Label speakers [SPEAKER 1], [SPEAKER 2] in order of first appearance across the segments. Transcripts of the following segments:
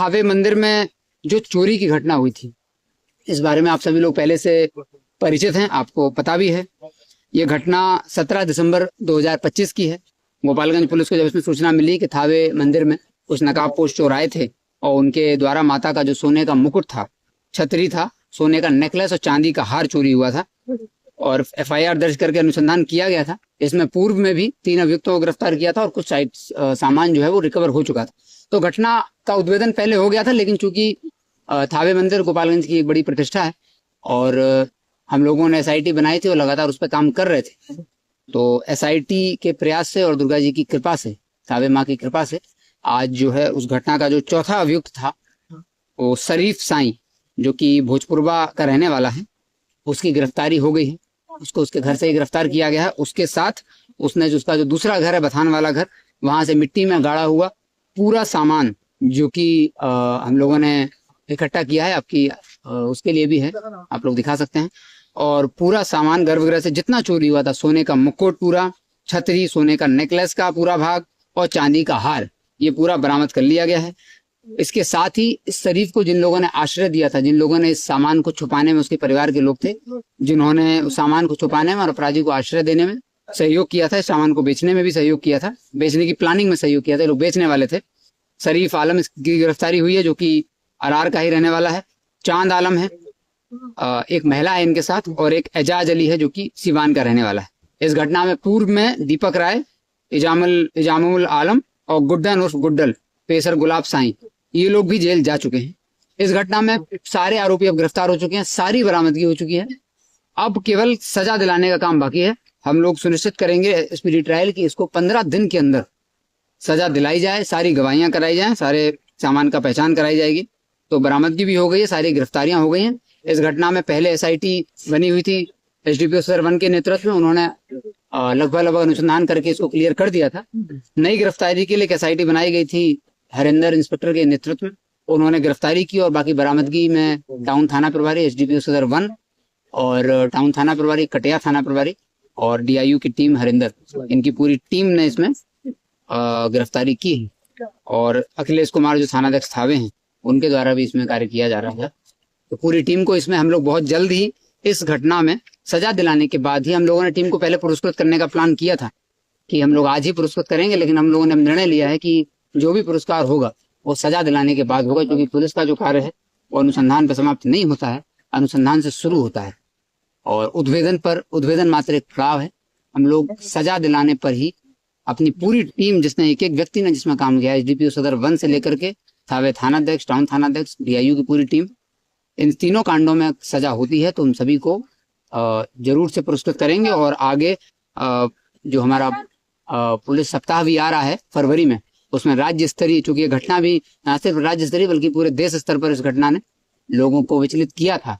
[SPEAKER 1] थावे मंदिर में जो चोरी की घटना हुई थी, इस बारे में आप सभी लोग पहले से परिचित हैं, आपको पता भी है। ये घटना 17 दिसंबर 2025 की है। गोपालगंज पुलिस को जब इसमें सूचना मिली कि थावे मंदिर में कुछ नकाबपोश चोर आए थे और उनके द्वारा माता का जो सोने का मुकुट था, छतरी था, सोने का नेकलेस और चांदी का हार चोरी हुआ था और एफआईआर दर्ज करके अनुसंधान किया गया था। इसमें पूर्व में भी 3 अभियुक्तों को गिरफ्तार किया था और कुछ सामान जो है वो रिकवर हो चुका था। तो घटना का उद्भेदन पहले हो गया था, लेकिन चूंकि थावे मंदिर गोपालगंज की एक बड़ी प्रतिष्ठा है और हम लोगों ने एसआईटी बनाई थी और लगातार उस पर काम कर रहे थे। तो एसआईटी के प्रयास से और दुर्गा जी की कृपा से, थावे माँ की कृपा से, आज जो है उस घटना का जो चौथा अभियुक्त था वो शरीफ साईं, जो कि भोजपुरवा का रहने वाला है, उसकी गिरफ्तारी हो गई है। उसको उसके घर से ही गिरफ्तार किया गया है। उसके साथ उसने जो उसका जो दूसरा घर है, बथान वाला घर, वहां से मिट्टी में गाड़ा हुआ पूरा सामान जो कि हम लोगों ने इकट्ठा किया है, आपकी उसके लिए भी है, आप लोग दिखा सकते हैं। और पूरा सामान गर्भगृह से जितना चोरी हुआ था, सोने का मुकुट पूरा, छतरी, सोने का नेकलेस का पूरा भाग और चांदी का हार, ये पूरा बरामद कर लिया गया है। इसके साथ ही इस शरीफ को जिन लोगों ने आश्रय दिया था, जिन लोगों ने इस सामान को छुपाने में, उसके परिवार के लोग थे जिन्होंने उस सामान को छुपाने में और अपराधी को आश्रय देने में सहयोग किया था, इस सामान को बेचने में भी सहयोग किया था, बेचने की प्लानिंग में सहयोग किया था, लोग बेचने वाले थे। शरीफ आलम की गिरफ्तारी हुई है, जो कि अरार का ही रहने वाला है। चांद आलम है, एक महिला है इनके साथ, और एक एजाज अली है जो कि सिवान का रहने वाला है। इस घटना में पूर्व में दीपक राय, इजामुल आलम और गुड्डन उर्फ गुड्डल, पेसर गुलाब साईं, ये लोग भी जेल जा चुके हैं। इस घटना में सारे आरोपी अब गिरफ्तार हो चुके हैं, सारी बरामदगी हो चुकी है। अब केवल सजा दिलाने का काम बाकी है। हम लोग सुनिश्चित करेंगे स्पीडी ट्रायल की इसको 15 दिन के अंदर सजा दिलाई जाए, सारी गवाहियां कराई जाए, सारे सामान का पहचान कराई जाएगी। तो बरामदगी भी हो गई है, सारी गिरफ्तारियां हो गई हैं। इस घटना में पहले एसआईटी बनी हुई थी एसडीपीओ सर 1 के नेतृत्व में, उन्होंने लगभग अनुसंधान करके इसको क्लियर कर दिया था। नई गिरफ्तारी के लिए एक एसआईटी बनाई गई थी हरिंदर इंस्पेक्टर के नेतृत्व में, उन्होंने गिरफ्तारी की और बाकी बरामदगी में टाउन थाना प्रभारी एसडीपीओ सदर 1 और टाउन थाना प्रभारी, कटिया थाना प्रभारी और डीआईयू की टीम हरिंदर, इनकी पूरी टीम ने इसमें गिरफ्तारी की है। और अखिलेश कुमार जो थानाध्यक्ष थावे हैं, उनके द्वारा भी इसमें कार्य किया जा रहा है। तो पूरी टीम को इसमें हम लोग बहुत जल्द ही इस घटना में सजा दिलाने के बाद ही, हम लोगों ने टीम को पहले पुरस्कृत करने का प्लान किया था कि हम लोग आज ही पुरस्कृत करेंगे, लेकिन हम लोगों ने निर्णय लिया है कि जो भी पुरस्कार होगा वो सजा दिलाने के बाद होगा, क्योंकि पुलिस का जो कार्य है वो अनुसंधान पर समाप्त नहीं होता है, अनुसंधान से शुरू होता है और उद्भेदन मात्र एक पड़ाव है। हम लोग सजा दिलाने पर ही अपनी पूरी टीम, जिसने एक एक व्यक्ति ने जिसमें काम किया, एसडीपीओ सदर 1 से लेकर के थावे थानाध्यक्ष, टाउन थानाध्यक्ष, डीआईयू की पूरी टीम, इन तीनों कांडों में सजा होती है तो हम सभी को जरूर से पुरस्कृत करेंगे। और आगे जो हमारा पुलिस सप्ताह भी आ रहा है फरवरी में, उसमें राज्य स्तरीय, चूंकि ये घटना भी न सिर्फ राज्य स्तरीय बल्कि पूरे देश स्तर पर इस घटना ने लोगों को विचलित किया था,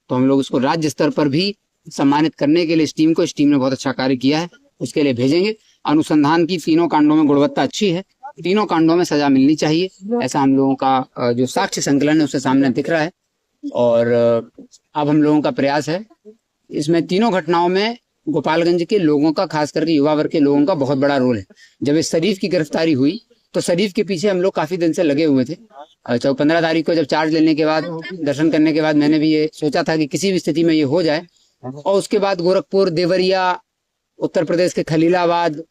[SPEAKER 1] तो हम लोग इसको राज्य स्तर पर भी सम्मानित करने के लिए इस टीम ने बहुत अच्छा कार्य किया है, उसके लिए भेजेंगे। अनुसंधान की तीनों कांडों में गुणवत्ता अच्छी है, तीनों कांडों में सजा मिलनी चाहिए, ऐसा हम लोगों का जो साक्ष्य संकलन है उससे सामने दिख रहा है। और अब हम लोगों का प्रयास है, इसमें तीनों घटनाओं में गोपालगंज के लोगों का, खास करके युवा वर्ग के लोगों का बहुत बड़ा रोल है। जब इस शरीफ की गिरफ्तारी हुई तो शरीफ के पीछे हम लोग काफी दिन से लगे हुए थे। 15 तारीख को जब चार्ज लेने के बाद, दर्शन करने के बाद, मैंने भी ये सोचा था कि किसी भी स्थिति में ये हो जाए। और उसके बाद गोरखपुर, देवरिया, उत्तर प्रदेश के खलीलाबाद,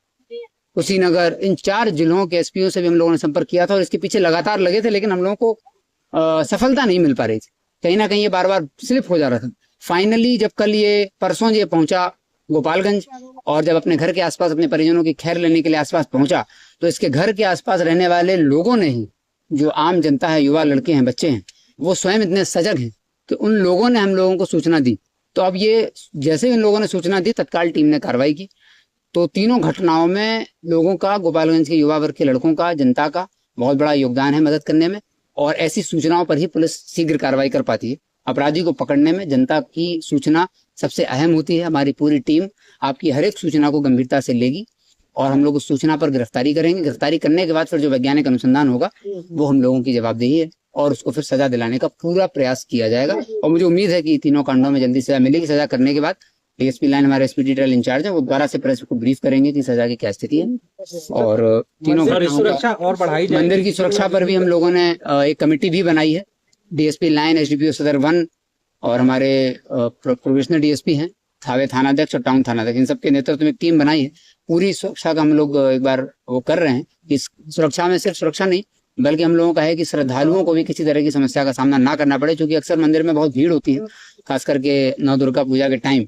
[SPEAKER 1] कुशीनगर, इन 4 जिलों के एसपीओ से भी हम लोगों ने संपर्क किया था और इसके पीछे लगातार लगे थे, लेकिन हम लोगों को सफलता नहीं मिल पा रही थी। कहीं ना कहीं ये बार बार स्लिप हो जा रहा था। फाइनली जब कल ये परसों ये पहुंचा गोपालगंज और जब अपने घर के आसपास अपने परिजनों की खैर लेने के लिए आसपास पहुंचा, तो इसके घर के आसपास रहने वाले लोगों ने ही, जो आम जनता है, युवा लड़के हैं, बच्चे हैं, वो स्वयं इतने सजग हैं कि उन लोगों ने हम लोगों को सूचना दी। तो अब ये जैसे इन लोगों ने सूचना दी, तत्काल टीम ने कार्रवाई की। तो तीनों घटनाओं में लोगों का, गोपालगंज के युवा वर्ग के लड़कों का, जनता का बहुत बड़ा योगदान है मदद करने में। और ऐसी सूचनाओं पर ही पुलिस शीघ्र कार्रवाई कर पाती है। अपराधी को पकड़ने में जनता की सूचना सबसे अहम होती है। हमारी पूरी टीम आपकी हर एक सूचना को गंभीरता से लेगी और हम लोग उस सूचना पर गिरफ्तारी करेंगे। गिरफ्तारी करने के बाद फिर जो वैज्ञानिक अनुसंधान होगा वो हम लोगों की जवाबदेही है और उसको फिर सजा दिलाने का पूरा प्रयास किया जाएगा। और मुझे उम्मीद है कि तीनों कांडों में जल्दी सजा मिलेगी। सजा करने के बाद डीएसपी लाइन हमारे एसपी डिटेल इंचार्ज है, वो दोबारा से प्रेस को ब्रीफ करेंगे कि सजा की क्या स्थिति है। और तीनों
[SPEAKER 2] सुरक्षा और बढ़ाई जाए।
[SPEAKER 1] मंदिर की सुरक्षा पर भी हम लोगों ने एक कमेटी भी बनाई है। डीएसपी लाइन, एसडीपीओ सदर 1 और हमारे प्रोविजनल डीएसपी हैं, थावे थानाध्यक्ष और टाउन थानाध्यक्ष, इन सबके नेतृत्व में एक टीम बनाई है। पूरी सुरक्षा का हम लोग एक बार वो कर रहे हैं। इस सुरक्षा में सिर्फ सुरक्षा नहीं, बल्कि हम लोगों का है कि श्रद्धालुओं को भी किसी तरह की समस्या का सामना ना करना पड़े, क्योंकि अक्सर मंदिर में बहुत भीड़ होती है, खास करके नव दुर्गा पूजा के टाइम।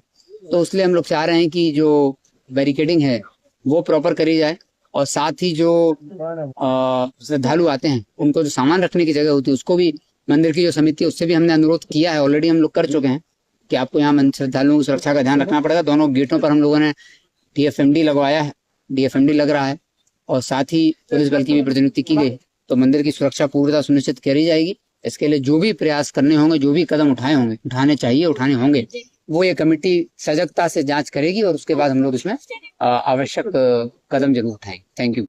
[SPEAKER 1] तो इसलिए हम लोग चाह रहे हैं कि जो बैरिकेडिंग है वो प्रॉपर करी जाए, और साथ ही जो श्रद्धालु आते हैं उनको जो सामान रखने की जगह होती है उसको भी मंदिर की जो समिति है उससे भी हमने अनुरोध किया है, ऑलरेडी हम लोग कर चुके हैं कि आपको यहाँ श्रद्धालुओं की सुरक्षा का ध्यान रखना पड़ेगा। दोनों गेटों पर हम लोगों ने डीएफएमडी लगवाया है, डीएफएमडी लग रहा है, और साथ ही पुलिस बल की भी प्रतिनियुक्ति की गई। तो मंदिर की सुरक्षा पूर्णतः सुनिश्चित करी जाएगी। इसके लिए जो भी प्रयास करने होंगे, जो भी कदम उठाने चाहिए, उठाने होंगे, वो ये कमेटी सजगता से जांच करेगी और उसके बाद हम लोग इसमें आवश्यक कदम जरूर उठाएंगे। Thank you.